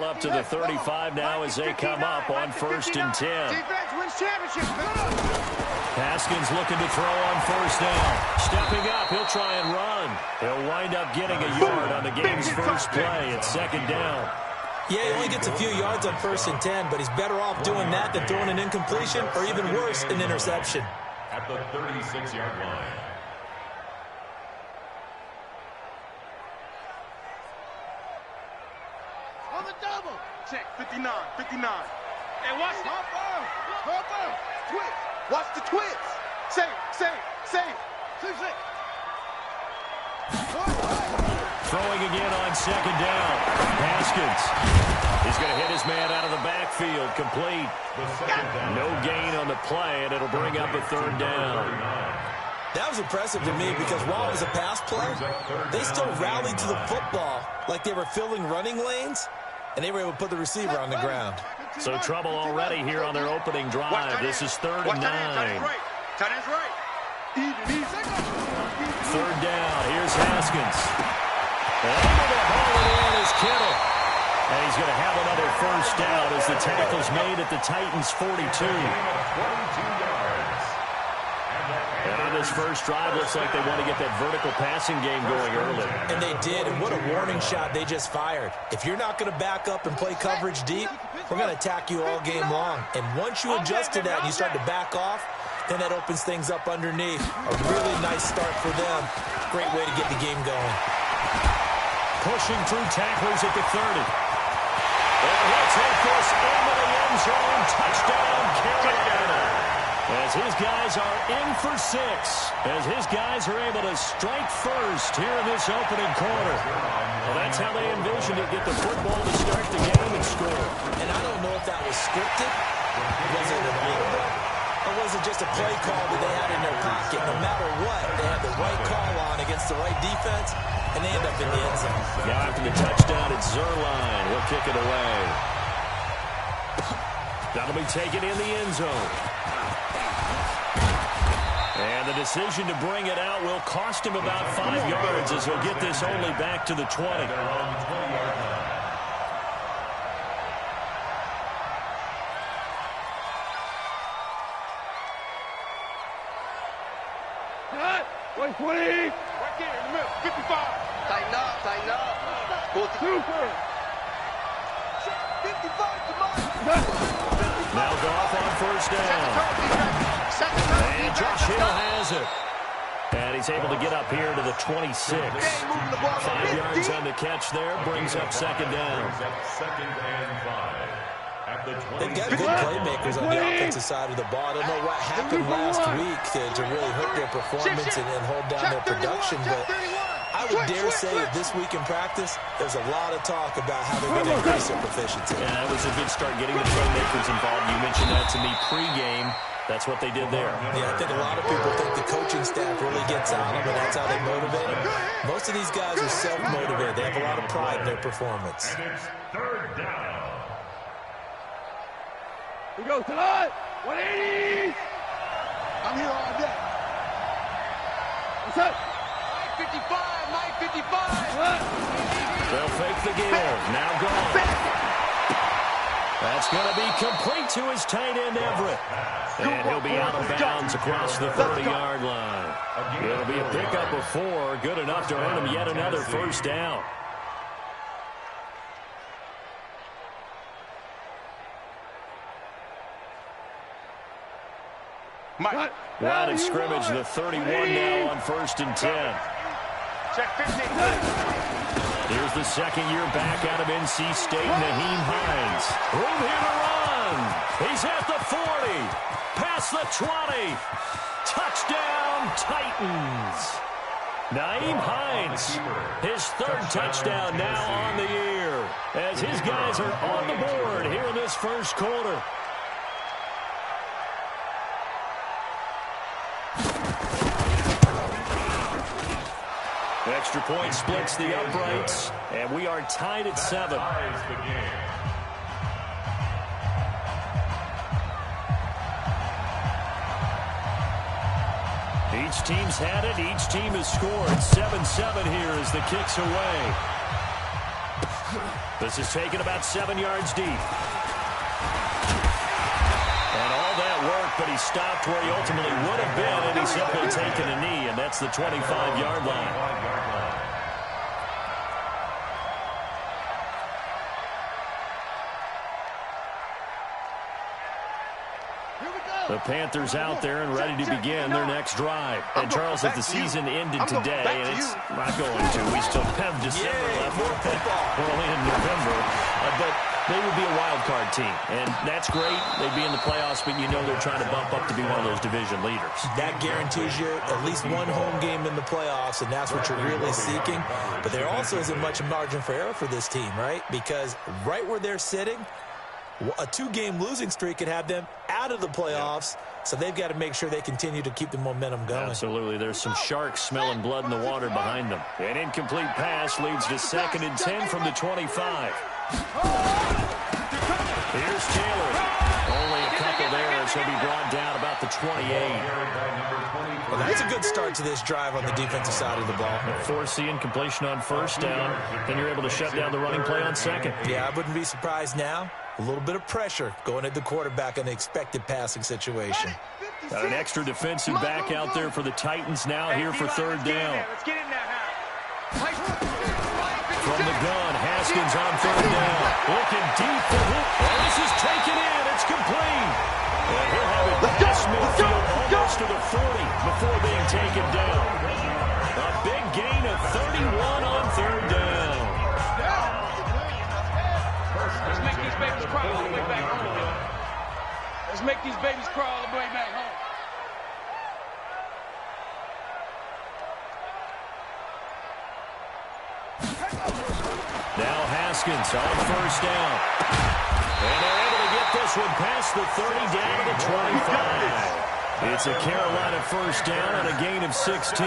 ball up to the 35 now as they come up on 1st and 10. Defense wins championships. Haskins looking to throw on 1st down. Stepping up, he'll try and run. He'll wind up getting a yard on the game's first play at 2nd down. Yeah, he only gets a few yards on 1st and 10, but he's better off doing that than throwing an incompletion or even worse, an interception. At the 36-yard line. On the double. Check, 59, 59. And watch the hopper. Twitch. Watch the twitch. Save. Throwing again on 2nd down. Haskins. He's going to hit his man out of the backfield. Complete. No gain on the play, and it'll bring up a 3rd down. That was impressive to me because while it was a pass play, they still rallied to the football like they were filling running lanes, and they were able to put the receiver on the ground. So trouble already here on their opening drive. This is 3rd and 9. Tight end's right. 3rd down. Here's Haskins. Able to haul it in is Kittle. And he's going to have another 1st down as the tackle's made at the Titans' 42. And on this first drive, looks like they want to get that vertical passing game going early. And they did, and what a warning shot they just fired. If you're not going to back up and play coverage deep, we're going to attack you all game long. And once you adjust to that and you start to back off, then that opens things up underneath. A really nice start for them. Great way to get the game going. Pushing through tacklers at the 30. And he'll take this into the end zone. Touchdown, Carolina. As his guys are in for 6. As his guys are able to strike first here in this opening quarter. Well, that's how they envisioned it. Get the football to start the game and score. And I don't know if that was scripted. Was it an audible? Or was it just a play call that they had in their pocket? No matter what, they had the right call on against the right defense, and they end up in the end zone. Now after the touchdown, it's Zerline. He'll kick it away. That'll be taken in the end zone. And the decision to bring it out will cost him about 5 yards as he'll get this only back to the 20. Right there in the middle. 55. Tighten up. 42. 55 to mine. Now Goff on 1st down. And Josh Hill has it. And he's able to get up here to the 26. 5 yards on the catch there. Brings up 2nd down. They've got good playmakers on the offensive side of the ball. I don't know what happened last week to really hurt their performance and hold down their production, but I would dare say that this week in practice, there's a lot of talk about how they're going to increase their proficiency. Yeah, that was a good start getting the playmakers involved. You mentioned that to me pregame. That's what they did there. Yeah, I think a lot of people think the coaching staff really gets on them, and that's how they motivate them. Most of these guys are self-motivated. They have a lot of pride in their performance. And it's 3rd down. We go tonight. 180. I'm here all day. What's up? 955. They'll fake the give. Now gone. That's going to be complete to his tight end, Everett. And he'll be out of bounds across the 30-yard line. It'll be a pickup of 4. Good enough to earn him yet another 1st down. Line of scrimmage, the 31 now on 1st and 10. Check 15. Here's the second-year back out of NC State, Nyheim Hines. Room here to run. He's at the 40. Past the 20. Touchdown, Titans. Nyheim Hines, his 3rd touchdown now on the year, as his guys are on the board here in this first quarter. Extra point splits the uprights, and we are tied at 7. Each team's had it. Each team has scored. 7-7 here as the kick's away. This is taken about 7 yards deep. And all that work, but he stopped where he ultimately would have been, and he's simply taken a knee, and that's the 25-yard line. The Panthers out there and ready to begin their next drive. And, Charles, if the season ended today, and it's not going to, we still have December left. We're only in November. But they would be a wild card team. And that's great. They'd be in the playoffs, but you know they're trying to bump up to be one of those division leaders. That guarantees you at least one home game in the playoffs, and that's what you're really seeking. But there also isn't much margin for error for this team, right? Because right where they're sitting, a 2-game losing streak could have them out of the playoffs, so they've got to make sure they continue to keep the momentum going. Absolutely. There's some sharks smelling blood in the water behind them. An incomplete pass leads to 2nd and 10 from the 25. Here's Taylor. Only a couple there, so he'll be brought down about the 28. Well, that's a good start to this drive on the defensive side of the ball. Forcing incompletion on 1st down, then you're able to shut down the running play on 2nd. Yeah, I wouldn't be surprised now. A little bit of pressure going at the quarterback in an expected passing situation. Got an extra defensive back out there for the Titans now here for 3rd down. Let's get in there, From the gun, Haskins on 3rd down. Looking deep for Hoop. Oh, this is taken in. It's complete. And he'll have it past midfield almost to the 40 before being taken down. A big gain of 31 on 3rd down. Let's make these babies cry all the way back home. Let's make these babies cry all the way back home. Now Haskins on 1st down. And they're able to get this one past the 30 down to the 25. It's a Carolina 1st down and a gain of 16.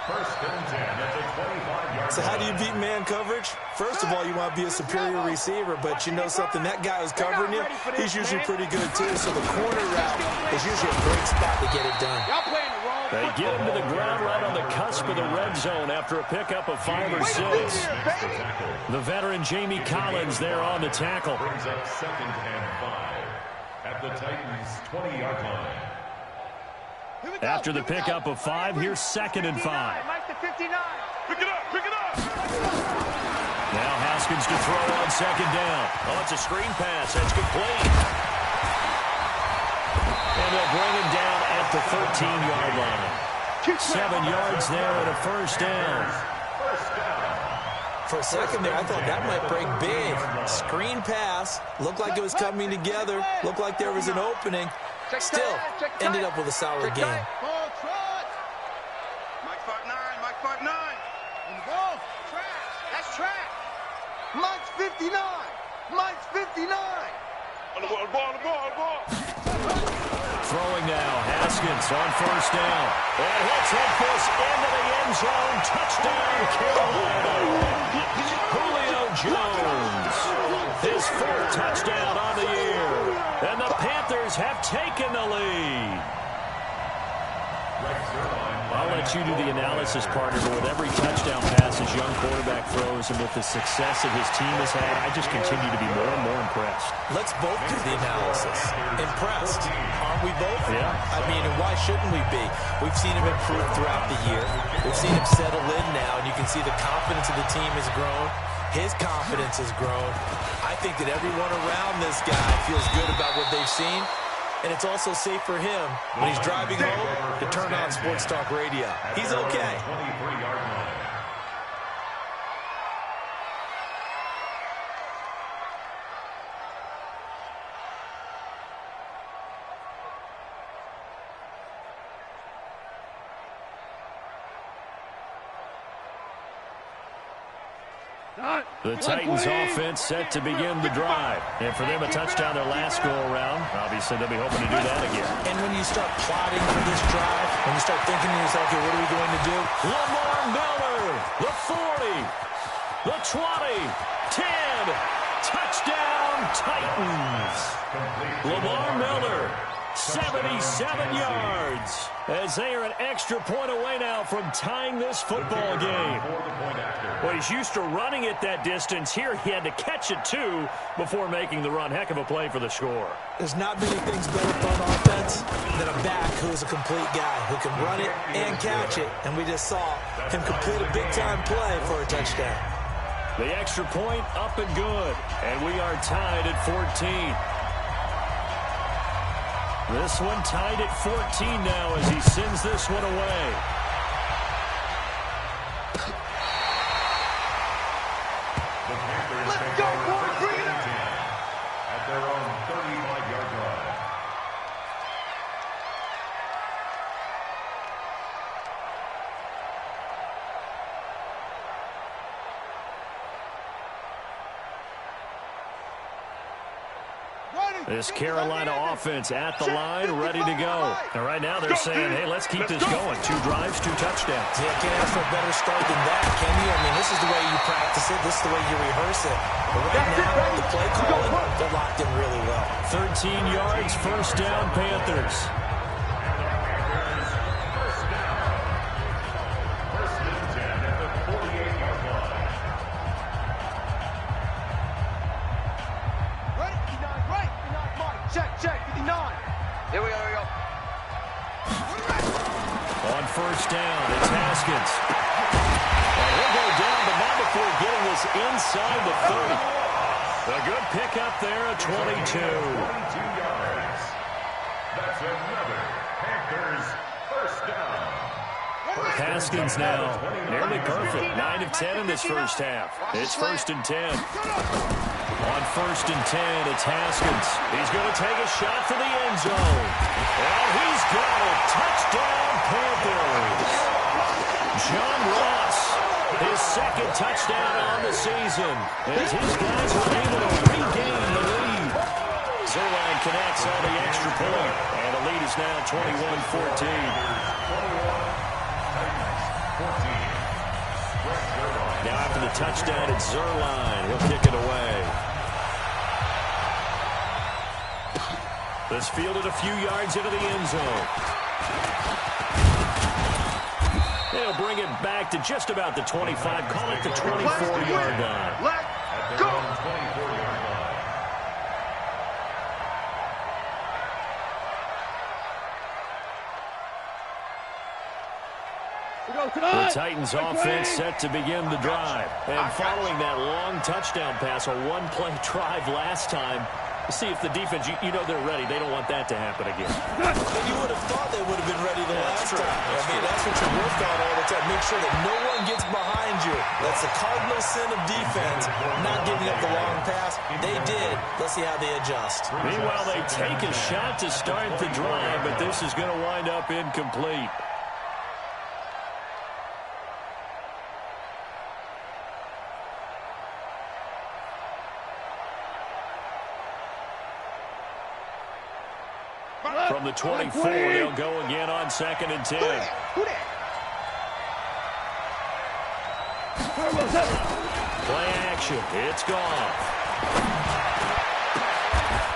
1st and 10 at the 25-yard So how do you beat man coverage? First of all, you want to be a superior receiver, but you know something, that guy who's covering you, he's usually pretty good too. So the corner route is usually a great spot to get it done. They get him to the ground right on the cusp of the red zone after a pickup of 5 or 6. The veteran Jamie Collins there on the tackle. brings up 2nd and 5 at the Titans' 20-yard line. After the pickup of 5, here's 2nd and 5. Mike to 59. Pick it up, pick it up. Now Haskins to throw on 2nd down. Oh, it's a screen pass. That's complete. And they'll bring him down at the 13-yard line. 7 yards there and a 1st down. For a second there, I thought that might break big. Screen pass. Looked like it was coming together. Looked like there was an opening. Still ended up with a solid game. Mike 5'9", Mike 5'9". That's track. Mike's 59. Mike's 59. On the ball. Throwing now, Haskins on 1st down. And he'll take this into the end zone. Touchdown, Carolina. Julio Jones. His 4th touchdown on the year. And the Panthers have taken the lead. I'll let you do the analysis, partner, but with every touchdown pass his young quarterback throws and with the success that his team has had, I just continue to be more and more impressed. Let's both do the analysis. Impressed. Aren't we both? Yeah. I mean, and why shouldn't we be? We've seen him improve throughout the year. We've seen him settle in now, and you can see the confidence of the team has grown. His confidence has grown. I think that everyone around this guy feels good about what they've seen. And it's also safe for him when he's driving home to turn on Sports Talk Radio. He's okay. 23-yard line. The Titans offense set to begin the drive. And for them, a touchdown their last go-around. Obviously, they'll be hoping to do that again. And when you start plotting for this drive, when you start thinking to yourself, okay, what are we going to do? Lamar Miller, the 40, the 20, 10, touchdown Titans. Lamar Miller, 77 yards. as they are an extra point away now from tying this football game. Well, he's used to running it that distance. Here he had to catch it, too, before making the run. Heck of a play for the score. There's not many things better for an offense than a back who is a complete guy, who can run it and catch it. And we just saw him complete a big-time play for a touchdown. The extra point up and good. And we are tied at 14. This one tied at 14 now as he sends this one away. Let's go, boys. Bring it up. At their own 35-yard line. This Carolina offense at the line, ready to go. And right now they're saying, hey, let's keep this going. 2 drives, 2 touchdowns. Yeah, can't ask for a better start than that, can you? I mean, this is the way you practice it. This is the way you rehearse it. But right now, the play calling, they're locked in really well. 13 yards, first down, Panthers. Check, 59. Here we go. On first down, it's Haskins. And he'll go down, but not before getting this inside the 30. A good pickup there at 22. 22 yards. That's another Panthers first down. Haskins now, nearly perfect. 9 of 10 in this first half. It's 1st and 10. On 1st and 10, it's Haskins. He's going to take a shot for the end zone. And he's got it. Touchdown, Panthers. John Ross, his 2nd touchdown on the season, as his guys were able to regain the lead. Zerline connects on the extra point, and the lead is now 21-14. Now after the touchdown, it's Zerline. He'll kick it away. This fielded a few yards into the end zone. They'll bring it back to just about the 25. Call it the 24-yard line. Let's go. 24-yard line. The Titans offense set to begin the drive. And following that long touchdown pass, a one-play drive last time, see if the defense, you know they're ready. They don't want that to happen again. And you would have thought they would have been ready the last time. I mean, that's what you work on all the time. Make sure that no one gets behind you. That's the cardinal sin of defense, not giving up the long pass. They did. Let's see how they adjust. Meanwhile, they take a shot to start the drive, but this is going to wind up incomplete. From the 24, they'll go again on 2nd and 10. Play action. It's gone.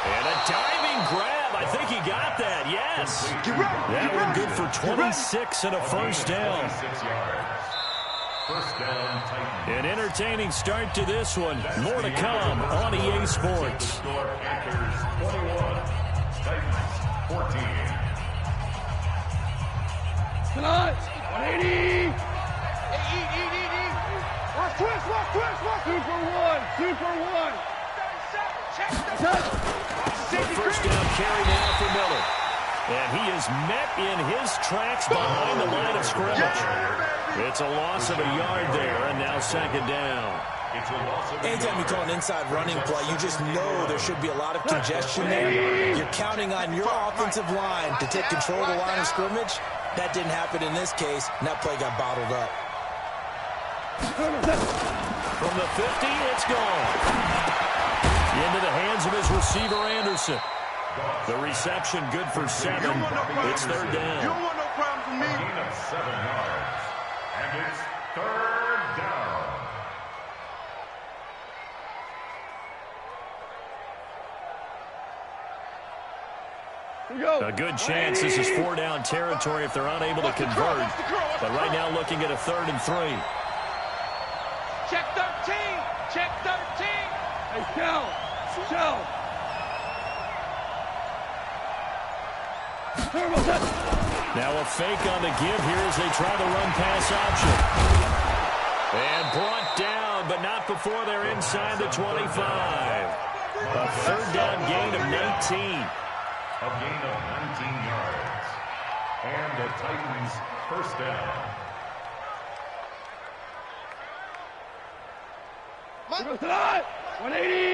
And a diving grab. I think he got that. Yes. That one good for 26 and a first down. First down, Titans. An entertaining start to this one. More to come on EA Sports. Score Panthers 21, Titans 14. Tonight, 180. Watch twist. Super one. First down carry now for Miller. And he is met in his tracks behind the line of scrimmage. It's a loss of a yard there, and now 2nd down. Anytime you call an inside running play, you just know there should be a lot of congestion there. You're counting on your offensive line to take control of the line of scrimmage. That didn't happen in this case, and that play got bottled up. From the 50, it's gone. Into the hands of his receiver, Anderson. The reception good for 7. It's 3rd down. You don't want no problem from me. Gain of 7 yards. And it's 3rd down. A good chance this is 4-down territory if they're unable to convert. But right now looking at a 3rd and 3. Check 13. Check 13. Hey, Shell. Now a fake on the give here as they try the run pass option. And brought down, but not before they're inside the 25. A 3rd down gain of 19. A gain of 19 yards. And the Titans' 1st down. 180.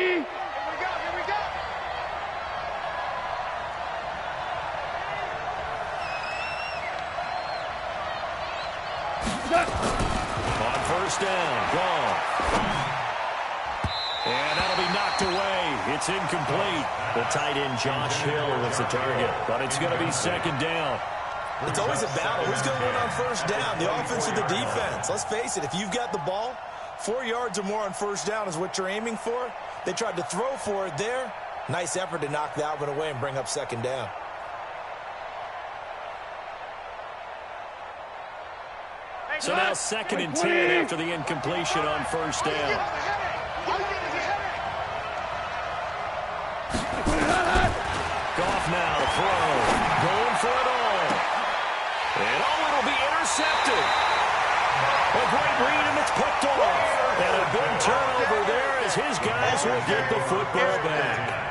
Here we go. On 1st down, gone. And that'll be knocked away. It's incomplete. The tight end, Josh Hill, was the target. But it's going to be 2nd down. It's always a battle. Who's going to win on 1st down? The offense or the defense? Let's face it, if you've got the ball, 4 yards or more on 1st down is what you're aiming for. They tried to throw for it there. Nice effort to knock that one away and bring up 2nd down. So now 2nd and 10 after the incompletion on 1st down. Goff now, throw. Going for it all. And it'll be intercepted. A great read, and it's picked off. And a big turnover there as his guys will get the football back.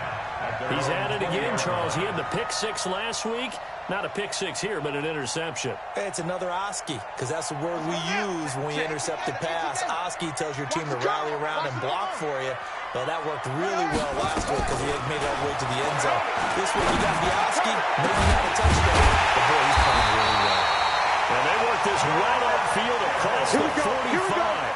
He's at it again, Charles. He had the pick 6 last week. Not a pick 6 here, but an interception. It's another Oski, because that's the word we use when we intercept a pass. Oski tells your team to rally around and block for you. Well, that worked really well last week because he had made it all the way to the end zone. This week you got the Oski, maybe not a touchdown. But boy, he's playing really well. And they work this right upfield across the 45.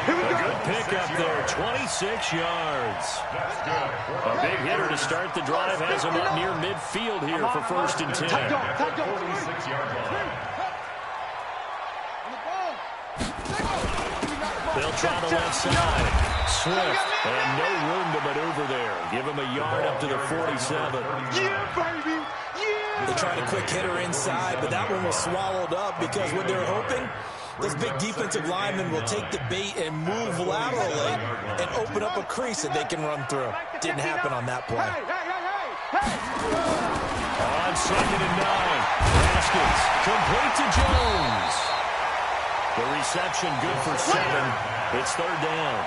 A good pickup there, 26 yards. A big hitter to start the drive, has him up near midfield here for 1st and 10. 46-yard line. They'll try the left side. Swift, and no room to maneuver there. Give him a yard up to the 47. Yeah, baby. Yeah. They tried a quick hitter inside, but that one was swallowed up because what they're hoping, those big defensive linemen will take the bait and move laterally and open up a crease that they can run through. Didn't happen on that play. On 2nd and 9. Haskins, complete to Jones. The reception good for 7. It's 3rd down.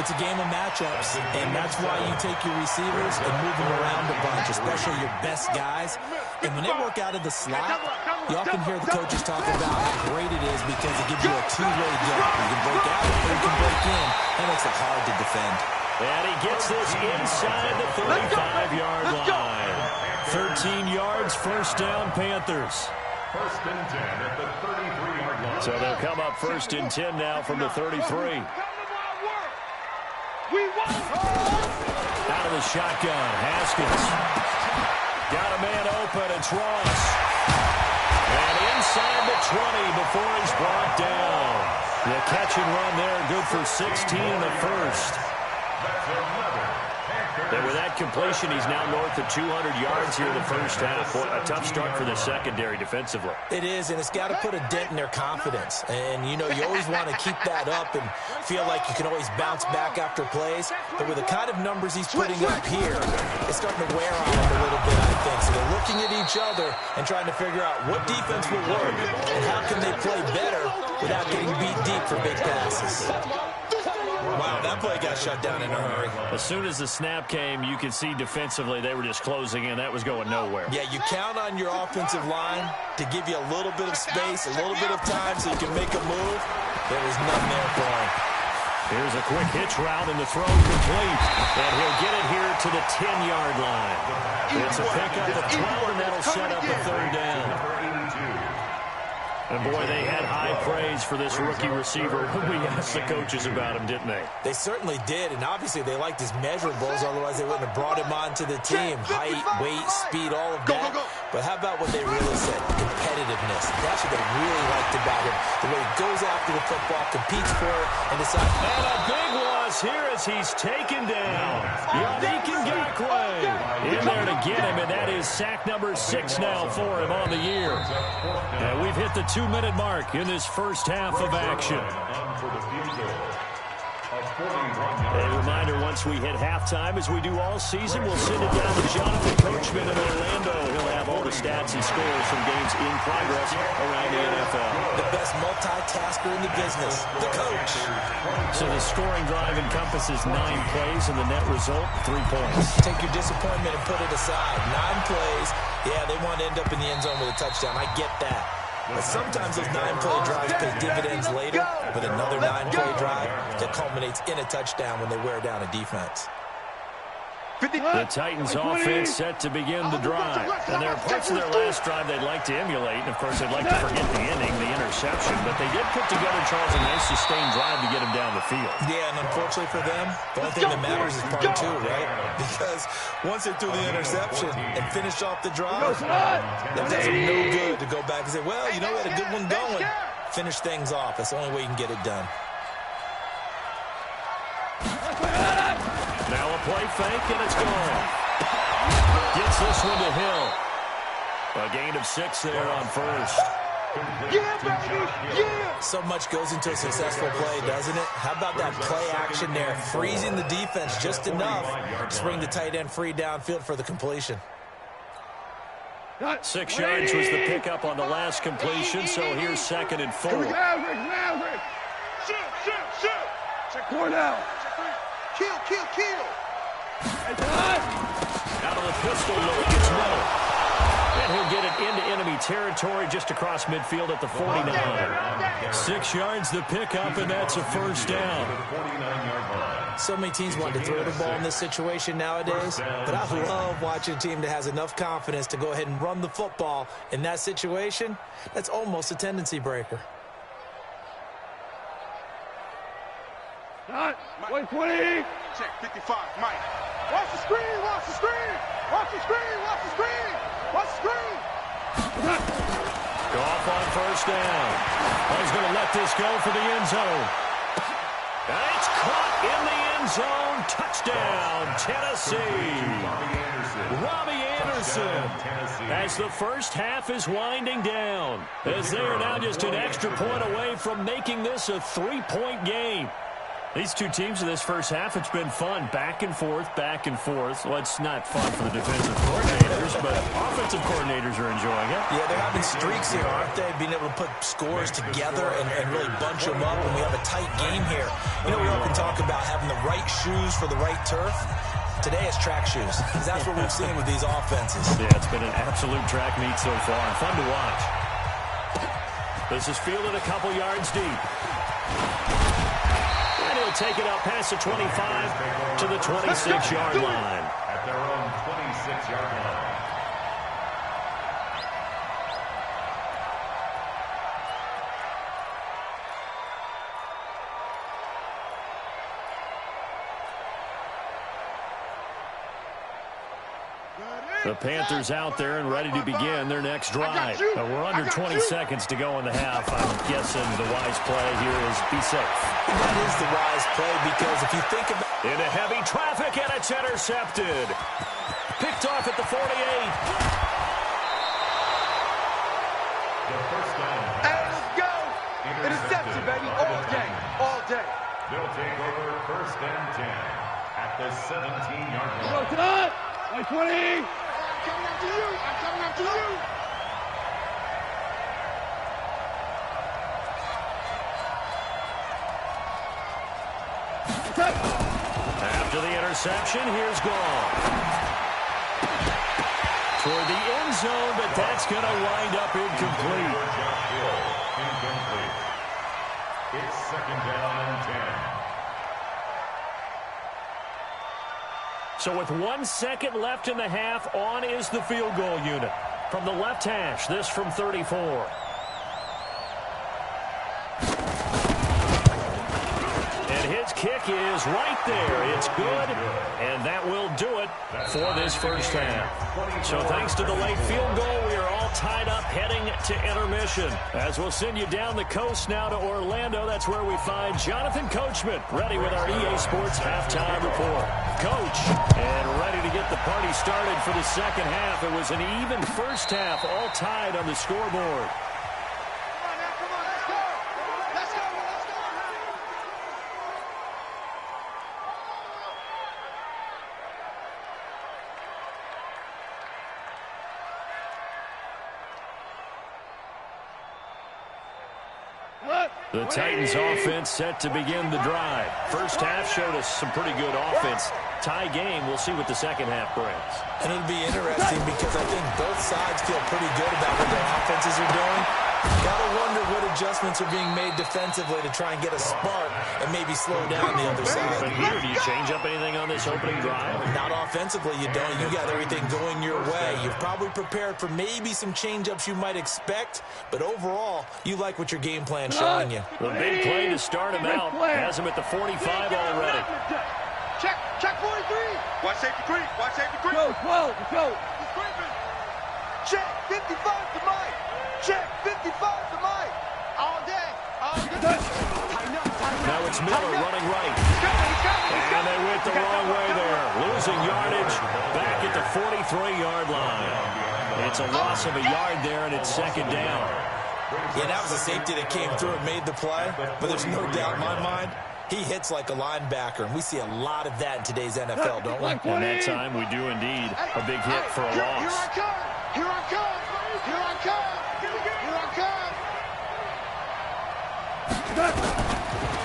It's a game of matchups, and that's why you take your receivers and move them around a bunch, especially your best guys. And when they work out of the slot, you often hear the coaches talk about how great it is because it gives you a two-way jump. You can break out or you can break in. That makes it hard to defend. And he gets this inside the 35-yard line. 13 yards, 1st down, Panthers. 1st and 10 at the 33-yard line. So they'll come up 1st and 10 now from the 33. Out of the shotgun, Haskins. Got a man open, it's Ross. And inside the 20 before he's brought down. The catch and run there, good for 16 in the 1st. And with that completion, he's now north of 200 yards here in the 1st half. Boy, a tough start for the secondary defensively. It is, and it's got to put a dent in their confidence. And, you know, you always want to keep that up and feel like you can always bounce back after plays. But with the kind of numbers he's putting up here, it's starting to wear on him a little bit, I think. So they're looking at each other and trying to figure out what defense will work and how can they play better without getting beat deep for big passes. Wow, that play got shut down in a hurry. As soon as the snap came, you could see defensively they were just closing in. That was going nowhere. Yeah, you count on your offensive line to give you a little bit of space, a little bit of time so you can make a move. There was none there for him. Here's a quick hitch route and the throw complete. And he'll get it here to the 10-yard line. It's a pickup of 12, and that'll set up a 3rd down. And, boy, they had high praise for this rookie receiver when we asked the coaches about him, didn't they? They certainly did, and obviously they liked his measurables, otherwise they wouldn't have brought him onto the team. Height, weight, speed, all of that. But how about what they really said? Competitiveness. That's what they really liked about him. The way he goes after the football, competes for it, and decides. And a big one. across here as he's taken down. Yannick Ngakoue in there to get him, and that is sack number 6 now for him on the year. And we've hit the 2-minute mark in this first half of action. A reminder, once we hit halftime, as we do all season, we'll send it down to Jonathan Coachman in Orlando. He'll have all the stats and scores from games in progress around the NFL. The best multitasker in the business, the coach. So the scoring drive encompasses 9 plays, and the net result, 3 points. Take your disappointment and put it aside. 9 plays. Yeah, they want to end up in the end zone with a touchdown. I get that. But sometimes those 9-play drives pay dividends later with another 9-play drive that culminates in a touchdown when they wear down a defense. The Titans offense set to begin the drive. And there are parts of their last drive they'd like to emulate. And, of course, they'd like to forget the inning, the interception. But they did put together, Charles, a nice sustained drive to get him down the field. Yeah, and unfortunately for them, the only thing that matters is part 2, right? Because once they threw the interception and finished off the drive, that does them no good to go back and say, well, you know, we had a good one going. Finish things off. That's the only way you can get it done. Now a play fake, and it's gone. Gets this one to Hill. A gain of 6 there on first. Yeah, baby! Yeah! So much goes into a successful play, doesn't it? How about that play action there? Freezing the defense just enough to bring the tight end free downfield for the completion. 6 yards was the pickup on the last completion, so here's 2nd and 4. Shoot! Check 4 now. Kill! Out of the pistol look, it's Miller. And he'll get it into enemy territory just across midfield at the 49. 6 yards the pickup, and that's a first down. So many teams want to throw the ball in this situation nowadays, but I love watching a team that has enough confidence to go ahead and run the football in that situation. That's almost a tendency breaker. Wait, 20. Check 55, Mike. Watch the screen! Watch the screen! Watch the screen! Watch the screen! Watch the screen! Go off on first down. He's going to let this go for the end zone. And it's caught in the end zone. Touchdown, Tennessee. Robbie Anderson. As the first half is winding down, as they are now just an extra point away from making this a 3-point game. These two teams in this first half, it's been fun. Back and forth, back and forth. Well, it's not fun for the defensive coordinators, but offensive coordinators are enjoying it. Yeah, they're having streaks here, aren't they? Being able to put scores together and really bunch them up, and we have a tight game here. You know, we often talk about having the right shoes for the right turf. Today it's track shoes, because that's what we've seen with these offenses. Yeah, it's been an absolute track meet so far. Fun to watch. This is fielded a couple yards deep. He'll take it up past the 25 to the 26-yard line. At their own 26-yard line. The Panthers out there and ready to begin their next drive. We're under 20 seconds to go in the half. I'm guessing the wise play here is be safe. That is the wise play, because if you think about it. Into heavy traffic, and it's intercepted. Picked off at the 48. The first down. Hey, let's go! Interception, baby, all day, all day. They'll take over 1st and 10 at the 17-yard line. Go tonight. Wait, 20. I'm coming after you! I'm coming after you! After the interception, here's Gall. Toward the end zone, but that's going to wind up incomplete. Incomplete. It's 2nd down and 10. So with 1 second left in the half, on is the field goal unit. From the left hash, this from 34. And his kick is right there. It's good, and that will do it for this first half. So thanks to the late field goal, we are all tied up heading to intermission. As we'll send you down the coast now to Orlando, that's where we find Jonathan Coachman, ready with our EA Sports halftime report. Coach, and ready to get the party started for the second half. It was an even first half, all tied on the scoreboard. The Titans offense set to begin the drive. First half showed us some pretty good offense. Tie game, we'll see what the second half brings. And it'll be interesting because I think both sides feel pretty good about what their offenses are doing. Gotta wonder what adjustments are being made defensively to try and get a spark and maybe slow down the other side. But here, do you change up anything on this opening drive? Not offensively, you don't. You got everything going your way. You've probably prepared for maybe some change-ups you might expect, but overall, you like what your game plan's showing you. The big play to start him out has him at the 45 already. Check 43. Watch safety creep. Watch safety creep. Go, 12, go. Check 55 to Mike. Check 55 to Mike. All day. All day. Now it's Miller running right. And they went the wrong way there. Losing yardage back at the 43-yard line. It's a loss of a yard there, and it's second down. Yeah, that was a safety that came through and made the play, but there's no doubt in my mind, he hits like a linebacker, and we see a lot of that in today's NFL, don't we? And that time we do indeed a big hit for a loss. Here I come. Here I come. Here I come. Here I come.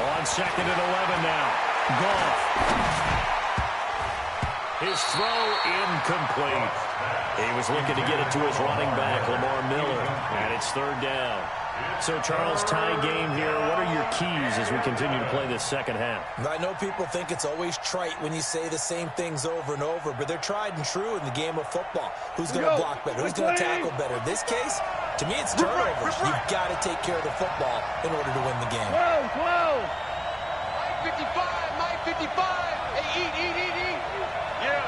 On second and 11 now. Goff. His throw incomplete. He was looking to get it to his running back, Lamar Miller, and it's third down. So, Charles, tie game here. What are your keys as we continue to play this second half? I know people think it's always trite when you say the same things over and over, but they're tried and true in the game of football. Who's going to block better? Who's going to tackle better? In this case, to me, it's turnovers. You've got to take care of the football in order to win the game. Whoa. Mike 55. Mike 55. Hey, eat. Yeah.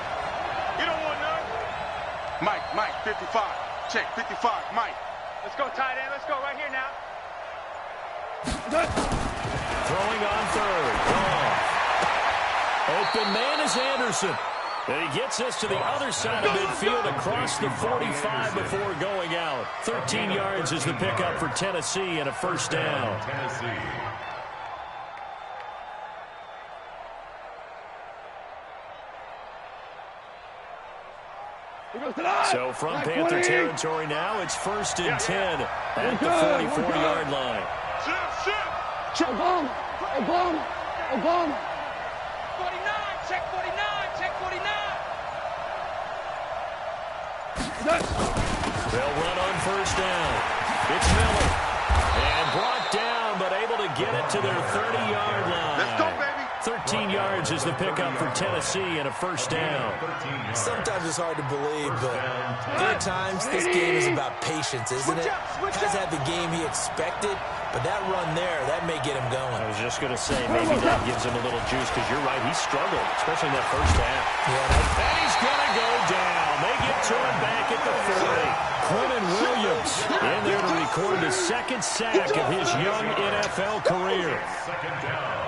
You don't want none. Mike 55. Check 55. Mike. Let's go, tight end. Let's go right here now. Throwing on third. Open man is Anderson. And he gets us to the other side of midfield across the 45 before going out. 13 yards is the pickup for Tennessee and a first down. So from Panther territory now, it's 1st and 10 at the 44-yard line. Obama. 49, check 49, check 49. They'll run on first down. It's Miller. And brought down, but able to get it to their 30-yard line. Let's go, baby. 13 yards is the pickup for Tennessee and a first down. Sometimes it's hard to believe, but there are times this game is about patience, isn't it? Has had the game he expected, but that run there, that may get him going. I was just going to say, maybe that gives him a little juice, because you're right, he struggled, especially in that first half. Yeah, And he's going to go down. They get to him back at the 40. Quentin Williams in there to record the second sack of his young NFL career. Second down.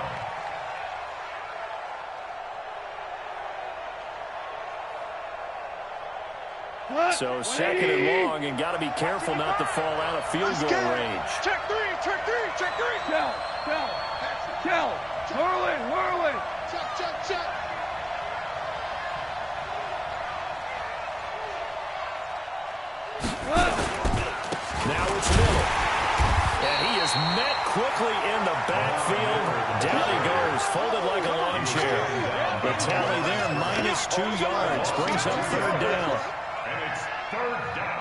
So second and long, and got to be careful not to fall out of field goal range. Check three. Kel. Whirling. Check. Now it's Miller. And he is met quickly in the backfield. Down he goes, folded like a lawn chair. The tally there, -2 yards, brings up third down. And it's third down.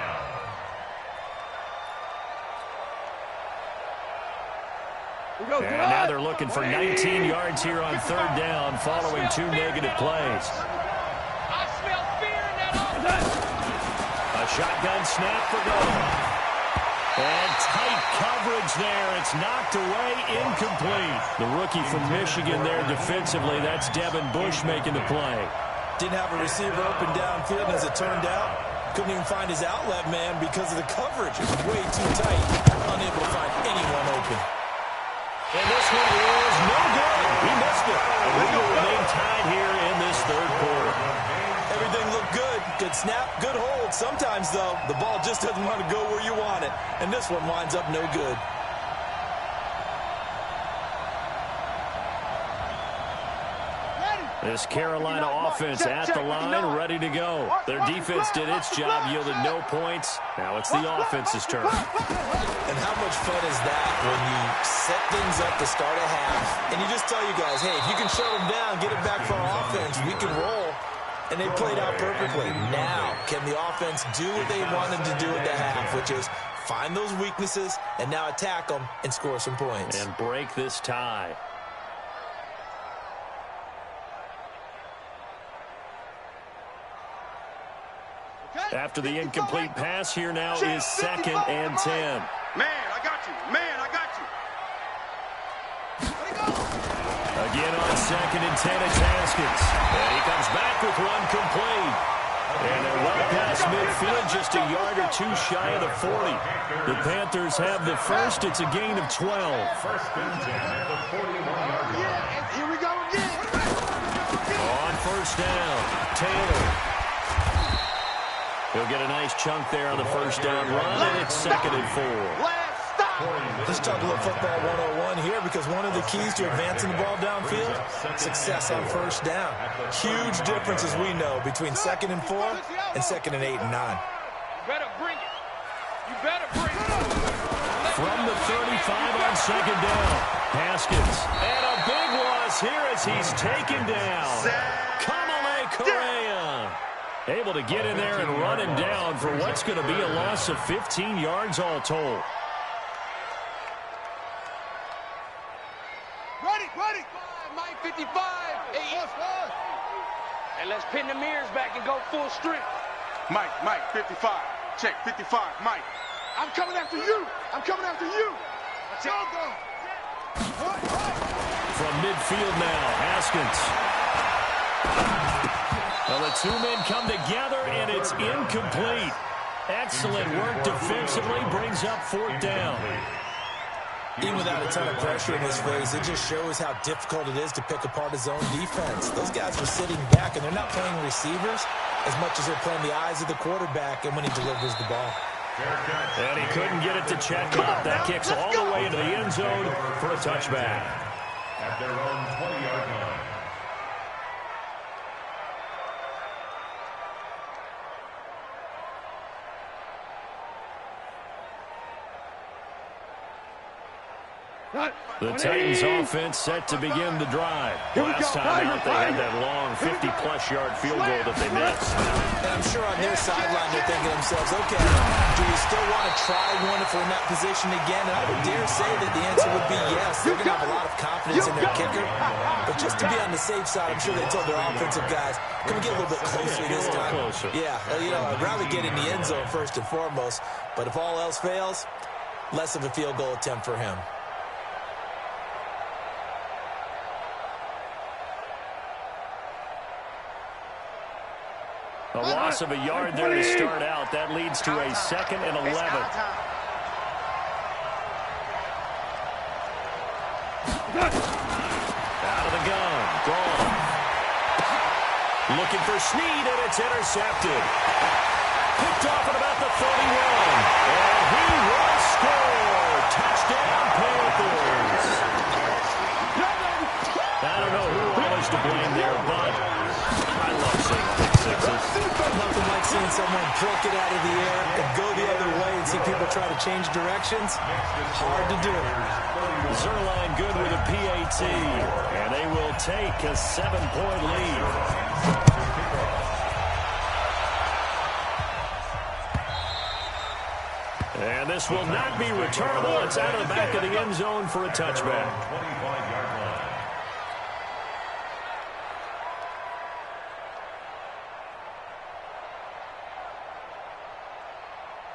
And now they're looking for 19 yards here on third down following 2 negative plays. I smell fear in that offense. A shotgun snap for goal. And tight coverage there. It's knocked away, incomplete. The rookie from Michigan there defensively. That's Devin Bush making the play. didn't have a receiver open downfield, as it turned out. Couldn't even find his outlet man because of the coverage. It was way too tight. Unable to find anyone open. And this one is no good. He missed it. And we will remain tied here in this third quarter. Everything looked good. Good snap, good hold. Sometimes, though, the ball just doesn't want to go where you want it. And this one winds up no good. This Carolina offense at the line, ready to go. Their defense did its job, yielded no points. Now it's the offense's turn. And how much fun is that when you set things up to start a half, and you just tell you guys, hey, if you can shut them down, get it back for our offense, we can roll. And they played out perfectly. Now, can the offense do what they wanted to do at the half, which is find those weaknesses and now attack them and score some points. And break this tie. After the incomplete pass, here now is 2nd and 10. Man, I got you. Man, I got you. Again on 2nd and 10, it's Haskins. And he comes back with one complete. And they're well past midfield, just a yard or two shy of the 40. The Panthers have the first. It's a gain of 12. 1st and 10 at the 41-yard line. Here we go again. On 1st down, Taylor. He'll get a nice chunk there on the 1st down run, and it's 2nd and 4. Let's talk a little football 101 here, because one of the keys to advancing the ball downfield, success on 1st down. Huge difference, as we know, between 2nd and 4 and 2nd and 8 and 9. You better bring it. You better bring it. From the 35 on 2nd down, Haskins. And a big loss here as he's taken down. Kamale Correa. Able to get in there and run him down for what's going to be a loss of 15 yards all told. Ready. Mike 55. And let's pin the mirrors back and go full strength. Mike, 55. Check, 55, Mike. I'm coming after you. From midfield now, Haskins. Well, the two men come together, and it's incomplete. Excellent work defensively, brings up 4th down. Even without a ton of pressure in his face, it just shows how difficult it is to pick apart his own defense. Those guys are sitting back, and they're not playing receivers as much as they're playing the eyes of the quarterback and when he delivers the ball. And he couldn't get it to check up. That kicks all the way into the end zone for a touchback. At their own 20-yard line. The Titans offense set to begin the drive. Last time out, they had that long 50-plus yard field goal that they missed. And I'm sure on their sideline they're thinking to themselves, okay, do we still want to try one if we're in that position again? And I would dare say that the answer would be yes. They're going to have a lot of confidence in their kicker. But just to be on the safe side, I'm sure they told their offensive guys, can we get a little bit closer this time? Yeah, I'd rather get in the end zone first and foremost. But if all else fails, less of a field goal attempt for him. A loss of a yard there to start out. That leads to a 2nd and 11. Out of the gun. Gone. Looking for Snead, and it's intercepted. Picked off at about the 31. And he will score. Touchdown, Panthers. I don't know who was to blame there, but I love seeing pick sixes. Nothing like seeing someone pluck it out of the air and go the other way and see people try to change directions. Hard to do. Zerline good with a PAT, and they will take a 7-point lead. And this will not be returnable. It's out of the back of the end zone for a touchback. 25-yard line.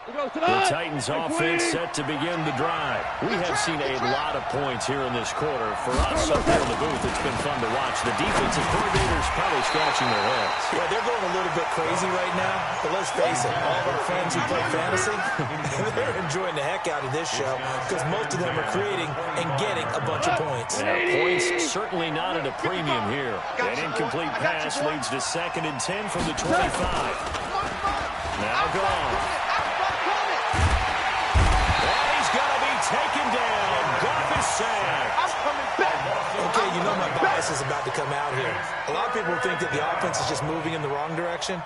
The Titans offense set to begin the drive. We have seen a lot of points here in this quarter. For us up here in the booth, it's been fun to watch. The defensive coordinators probably scratching their heads. Yeah, they're going a little bit crazy right now. But let's face it, all of our friends who play fantasy, they're enjoying the heck out of this show because most of them are creating and getting a bunch of points. Yeah, points certainly not at a premium here. An incomplete pass leads to 2nd and 10 from the 25. Now gone. Taken down. Goff is sacked. Okay, you know my bias is about to come out here. A lot of people think that the offense is just moving in the wrong direction.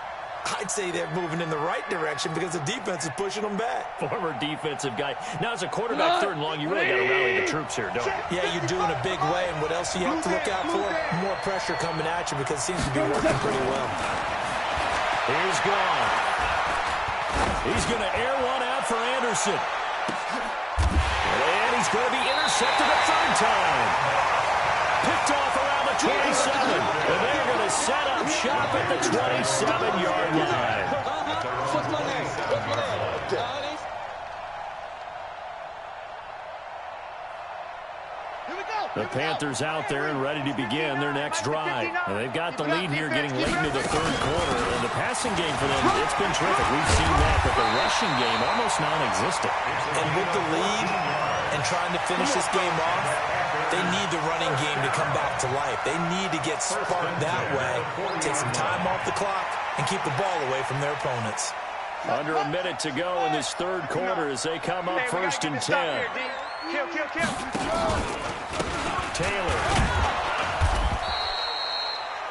I'd say they're moving in the right direction because the defense is pushing them back. Former defensive guy. Now, as a quarterback 3rd and long, you really got to rally the troops here, don't you? Yeah, you do in a big way. And what else do you have to look out for? More pressure coming at you because it seems to be working pretty well. Here's gone. He's going to air one out for Anderson. And he's going to be intercepted a 3rd time. Picked off around the 27. And they're going to set up shop at the 27-yard line. What's my name? What's my name? The Panthers out there and ready to begin their next drive. And they've got the lead here getting late into the 3rd quarter. And the passing game for them, it's been terrific. We've seen that, but the rushing game almost non-existent. And with the lead and trying to finish this game off, they need the running game to come back to life. They need to get sparked that way, take some time off the clock, and keep the ball away from their opponents. Under a minute to go in this 3rd quarter as they come up 1st and 10. Taylor.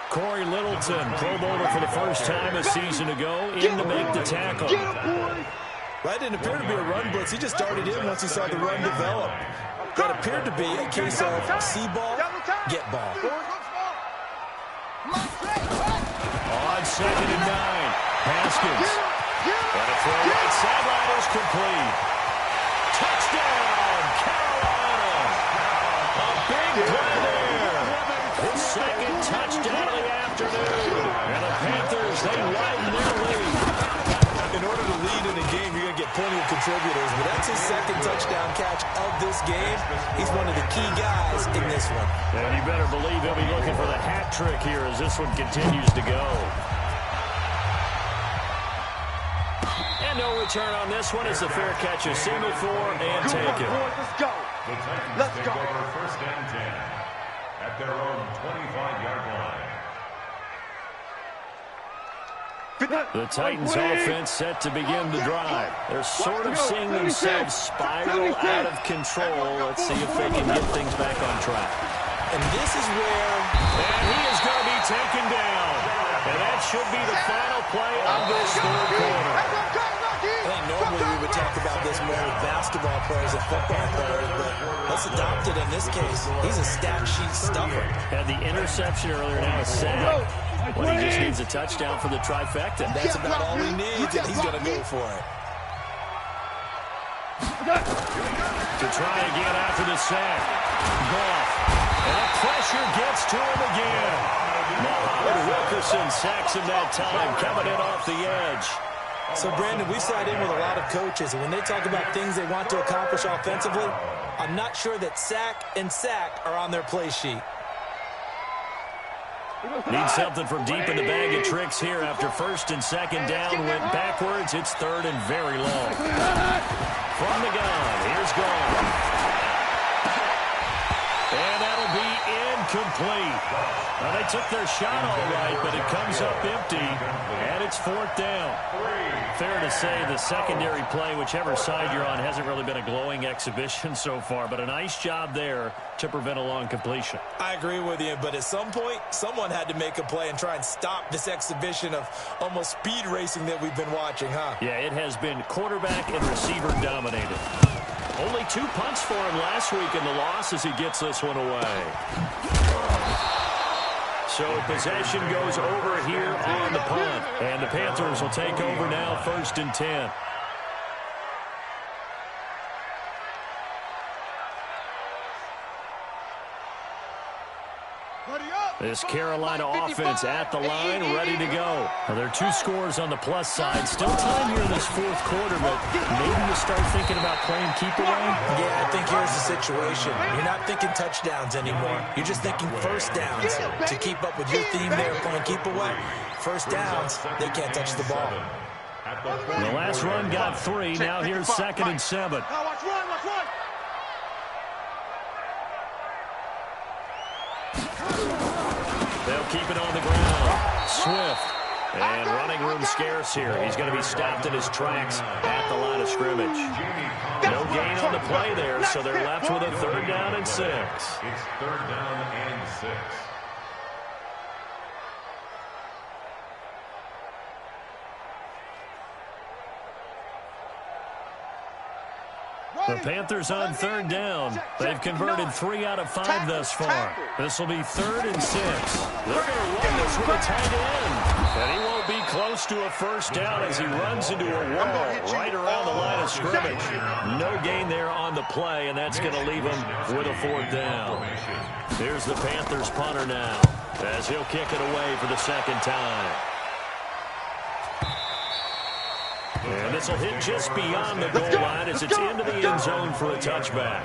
Corey Littleton, Pro Bowler for the first time a season ago, in to make the tackle. That didn't appear to be a run blitz. He just started in once he saw the run develop. That appeared to be a case of see ball, get ball. On 2nd and 9, Haskins. And a throw right sideline is complete. Touchdown, Carolina. A big play there. His 2nd touchdown of the afternoon. And the Panthers, they widen their lead. In order to lead in a game, you're going to get plenty of contributors, but that's his 2nd touchdown catch of this game. He's one of the key guys in this one. And you better believe he'll be looking for the hat trick here as this one continues to go. And no return on this one. It's a fair catch, a single for and take it. Let's go. The Titans take over 1st and 10 at their own 25-yard line. The Titans offense set to begin the drive. They're sort of seeing themselves spiral out of control. Let's see if they can get things back on track. And this is where... And he is going to be taken down. And that should be the final play of this 3rd quarter. I think normally we would talk about this more with basketball players and football players, but let's adopt it in this case. He's a stat sheet stuffer. Had the interception earlier, now a sack. Well, he just needs a touchdown for the trifecta. That's about all he needs, and he's going to go for it. To try again after the sack. Goff. And the pressure gets to him again. Muhammad Wilkerson sacks him that time, coming in off the edge. So, Brandon, we sat in with a lot of coaches, and when they talk about things they want to accomplish offensively, I'm not sure that sack and sack are on their play sheet. Need something from deep in the bag of tricks here after 1st and 2nd down. Went backwards. It's 3rd and very long. From the gun, here's Gone. And that'll be incomplete. Well, they took their shot all right, but it comes up empty, and it's 4th down. Fair to say the secondary play, whichever side you're on, hasn't really been a glowing exhibition so far, but a nice job there to prevent a long completion. I agree with you, but at some point, someone had to make a play and try and stop this exhibition of almost speed racing that we've been watching, huh? Yeah, it has been quarterback and receiver dominated. Only 2 punts for him last week in the loss as he gets this one away. So possession goes over here on the punt. And the Panthers will take over now 1st and 10. Buddy up. This Carolina offense at the line, ready to go. Well, there are 2 scores on the plus side. Still time here in this 4th quarter, but maybe you start thinking about playing keep away? Yeah, I think here's the situation. You're not thinking touchdowns anymore. You're just thinking first downs. To keep up with your theme there, playing keep away, first downs, they can't touch the ball. The last run got 3. Now here's 2nd and 7. Watch one. They'll keep it on the ground. Swift. And running room scarce here. He's going to be stopped in his tracks at the line of scrimmage. No gain on the play there, so they're left with a 3rd down and 6. It's 3rd down and 6. The Panthers on 3rd down. They've converted 3 out of 5 thus far. This will be 3rd and 6. They're going to run this with a tight end. And he won't be close to a first down as he runs into a wall right around the line of scrimmage. No gain there on the play, and that's going to leave him with a 4th down. Here's the Panthers punter now as he'll kick it away for the 2nd time. And this will hit just beyond the goal line as it's into the end zone for a touchback.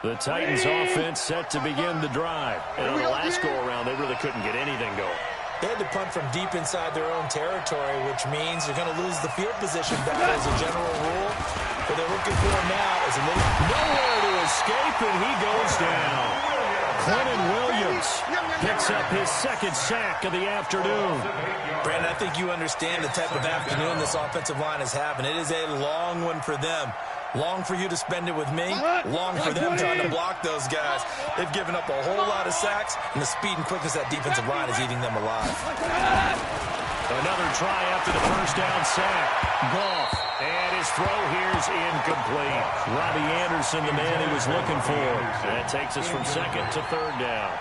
The Titans offense set to begin the drive. And on the last go-around, they really couldn't get anything going. They had to punt from deep inside their own territory, which means you're going to lose the field position battle as a general rule. What they're looking for now is a little nowhere to escape, and he goes down. Quentin Williams picks up his 2nd sack of the afternoon. Brandon, I think you understand the type of afternoon this offensive line is having. It is a long one for them. Long for you to spend it with me. Long for them trying to block those guys. They've given up a whole lot of sacks, and the speed and quickness of that defensive line is eating them alive. Another try after the first down sack. Goff, and his throw here's incomplete. Robbie Anderson, the man he was looking for. That takes us from 2nd to 3rd down.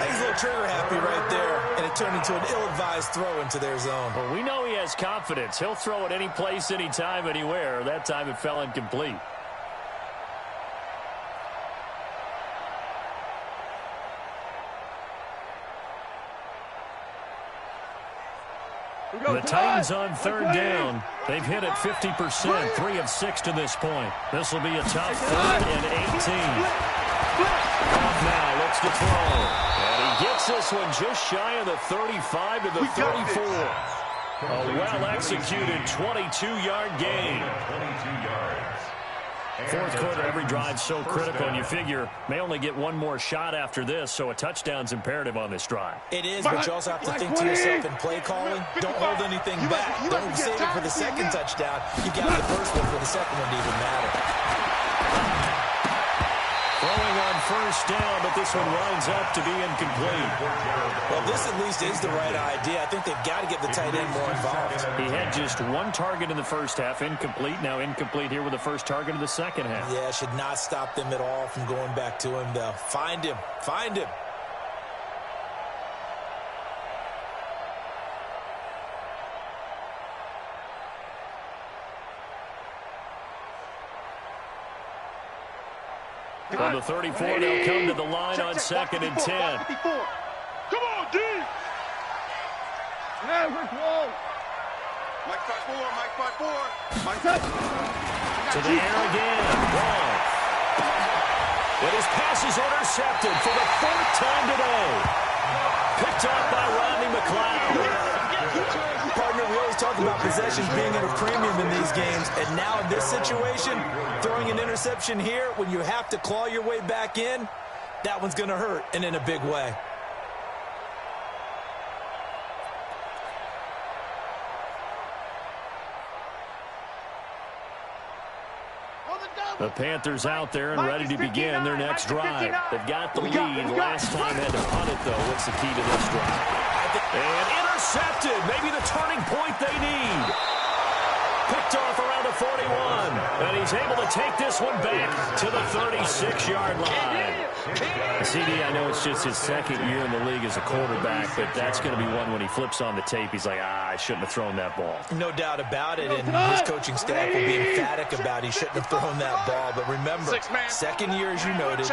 He's a little trigger happy right there, and it turned into an ill-advised throw into their zone. Well, we know he has confidence. He'll throw it any place, anytime, anywhere. That time it fell incomplete. The Titans on 3rd down. They've hit it 50%, 3 of 6 to this point. This will be a tough 3rd and 18. Off now, looks to throw. And he gets this one just shy of the 35 to the 34. A well-executed 22-yard gain. 22 yards. 4th quarter, every drive so critical, and you figure may only get one more shot after this, so a touchdown's imperative on this drive. It is, but you also have to think to yourself in play calling, don't hold anything back. Don't save it for the 2nd touchdown. You got the first one for the 2nd one to even matter. Throwing on 1st down, but this one winds up to be incomplete. Well, this at least is the right idea. I think they've got to get the tight end more involved. He had just 1 target in the first half, incomplete. Now incomplete here with the first target of the 2nd half. Yeah, should not stop them at all from going back to him, though. Find him. Find him. On the 34, they'll come to the line on 2nd and 10. Come on, D! Yeah, we're close. Mike 5-4, Mike 5-4. To the air again. Wrong. But his pass is intercepted for the 4th time today. Picked up by Rodney McLeod. Partner, we always talk about possessions being at a premium in these games, and now in this situation, throwing an interception here when you have to claw your way back in, that one's going to hurt, and in a big way. The Panthers out there and ready to begin their next drive. They've got the lead. Last time had to punt it, though. What's the key to this drive? And intercepted. Maybe the turning point they need. picked off around the 41. And he's able to take this one back to the 36-yard line. CD, I know it's just his second year in the league as a quarterback, but that's going to be one when he flips on the tape. He's like, I shouldn't have thrown that ball. No doubt about it, and his coaching staff will be emphatic about he shouldn't have thrown that ball. But remember, second year, as you noted,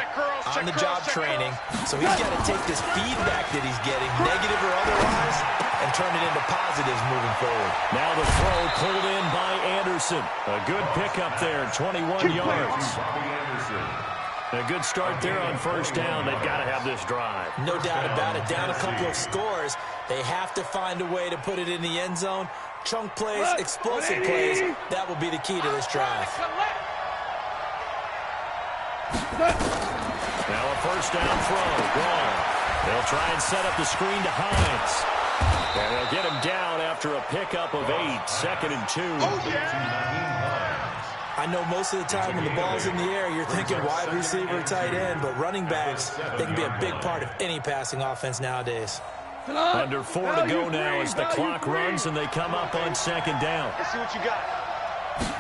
on-the-job training, so he's got to take this feedback that he's getting, negative or otherwise, and turn it into positives moving forward. Now the throw pulled in by Anderson. A good pickup there, 21 yards. A good start there on first down. They've got to have this drive. No doubt about it. Down a couple of scores. They have to find a way to put it in the end zone. Chunk plays, explosive plays. That will be the key to this drive. Now a first down throw. Gone. They'll try and set up the screen to Hines. And they'll get him down after a pickup of 8. 2nd and 2. Oh, yeah. I know most of the time when the ball's in the air, you're thinking wide receiver, tight end, but running backs, they can be a big part of any passing offense nowadays. Under 4 to go now as the clock runs and they come up on 2nd down. Let's see what you got.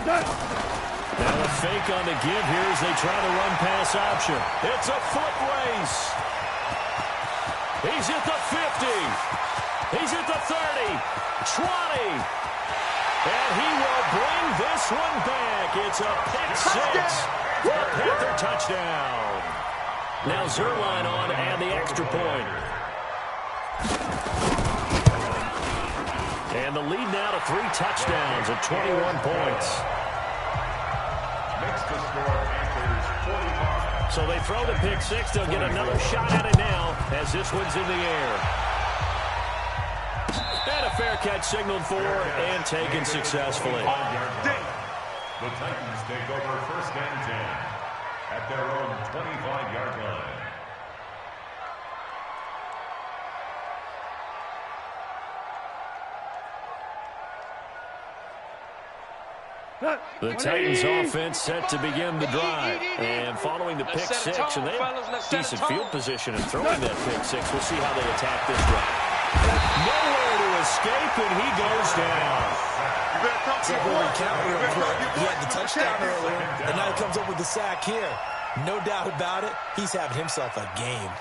Now a fake on the give here as they try the run-pass option. It's a foot race. He's at the 50. He's at the 30. 20. And he will bring this one back. It's a pick 6. A Panther touchdown. Now Zerline on and the extra point. And the lead now to 3 touchdowns at 21 points. Makes the score Panthers 45. So they throw the pick 6. They'll get another shot at it now as this one's in the air. And a fair catch signaled for and taken successfully. The Titans take over 1st and 10 at their own 25-yard line. The Titans offense set to begin the drive. And following the pick 6, and they have decent field position and throwing that pick 6. We'll see how they attack this drive. Nowhere to escape, and he goes down. So we'll recount real quick. He had the touchdown earlier, and now he comes up with the sack here. No doubt about it, he's having himself a game.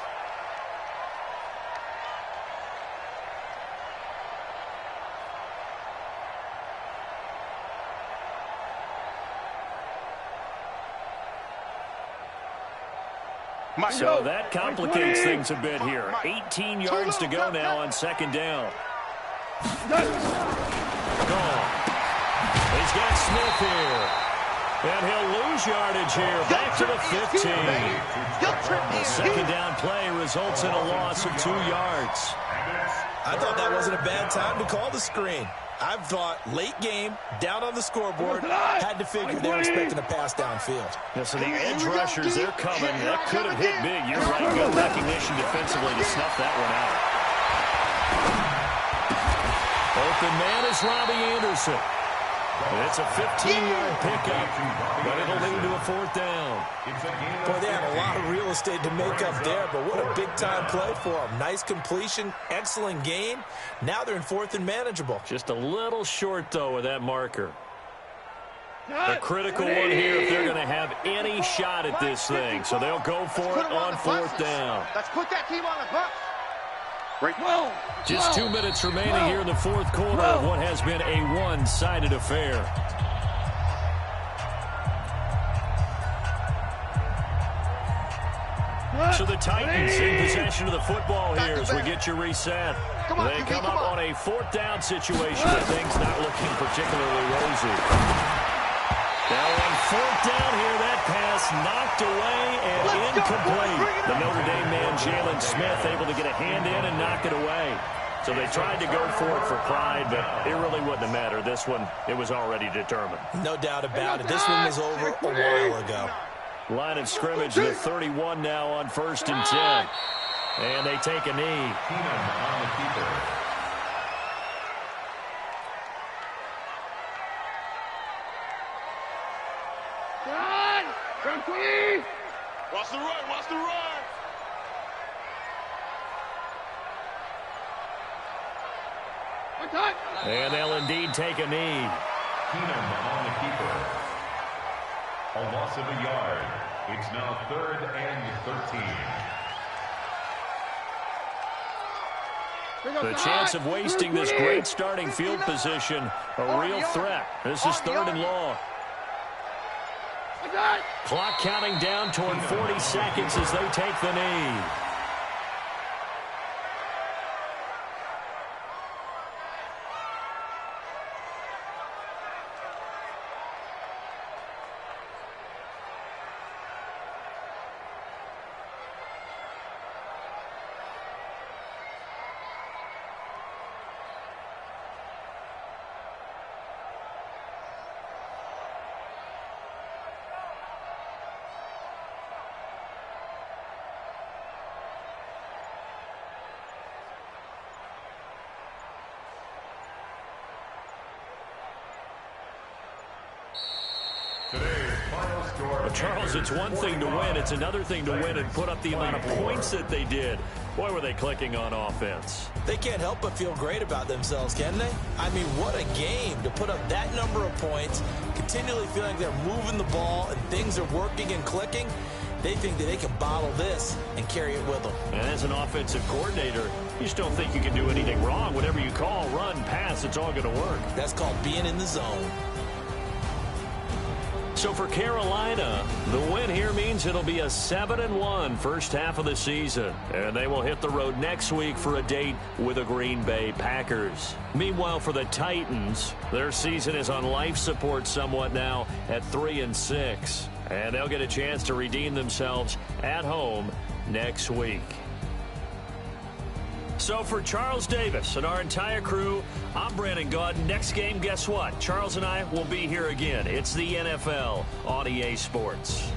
So that complicates things a bit here. 18 yards to go now on 2nd down. Gone. He's got Smith here. And he'll lose yardage here. Back to the 15. The 2nd down play results in a loss of 2 yards. I thought that wasn't a bad time to call the screen. I've thought late game, down on the scoreboard, had to figure they were expecting a pass downfield. Yeah, so the edge rushers, they're coming. That could have hit big. You're right. Good recognition defensively to snuff that one out. Open man is Robbie Anderson. And it's a 15-yard pickup, but it'll lead to a 4th down. Boy, they had a lot of real estate to make up there, but what a big-time play for them. Nice completion, excellent gain. Now they're in 4th and manageable. Just a little short, though, with that marker. A critical one here if they're going to have any shot at this thing. So they'll go for it on 4th down. Let's put that team on the bus. Just 2 minutes remaining here in the 4th quarter of what has been a one-sided affair. So the Titans in possession of the football here as we get you reset. They come up on a 4th down situation with things not looking particularly rosy. Now on 4th down here, that pass knocked away and incomplete. The Notre Dame man, Jalen Smith, able to get a hand in and knock it away. So they tried to go for it for pride, but it really wouldn't have mattered. This one, it was already determined. No doubt about it. This one was over a while ago. Line of scrimmage, the 31 now on 1st and 10. And they take a knee. Keenum on the keeper. Watch the run, watch the run. And they'll indeed take a knee. Keenum on the keeper. A loss of a yard. It's now 3rd and 13. The chance of wasting this great starting field position, a real threat. This is 3rd and long. Clock counting down toward 40 seconds as they take the knee. Well, Charles, it's one thing to win. It's another thing to win and put up the amount of points that they did. Boy, were they clicking on offense. They can't help but feel great about themselves, can they? I mean, what a game to put up that number of points, continually feeling they're moving the ball and things are working and clicking. They think that they can bottle this and carry it with them. And as an offensive coordinator, you just don't think you can do anything wrong. Whatever you call, run, pass, it's all going to work. That's called being in the zone. So for Carolina, the win here means it'll be a 7-1 first half of the season. And they will hit the road next week for a date with the Green Bay Packers. Meanwhile, for the Titans, their season is on life support somewhat now at 3-6. And they'll get a chance to redeem themselves at home next week. So for Charles Davis and our entire crew, I'm Brandon Gaudin. Next game, guess what? Charles and I will be here again. It's the NFL on EA Sports.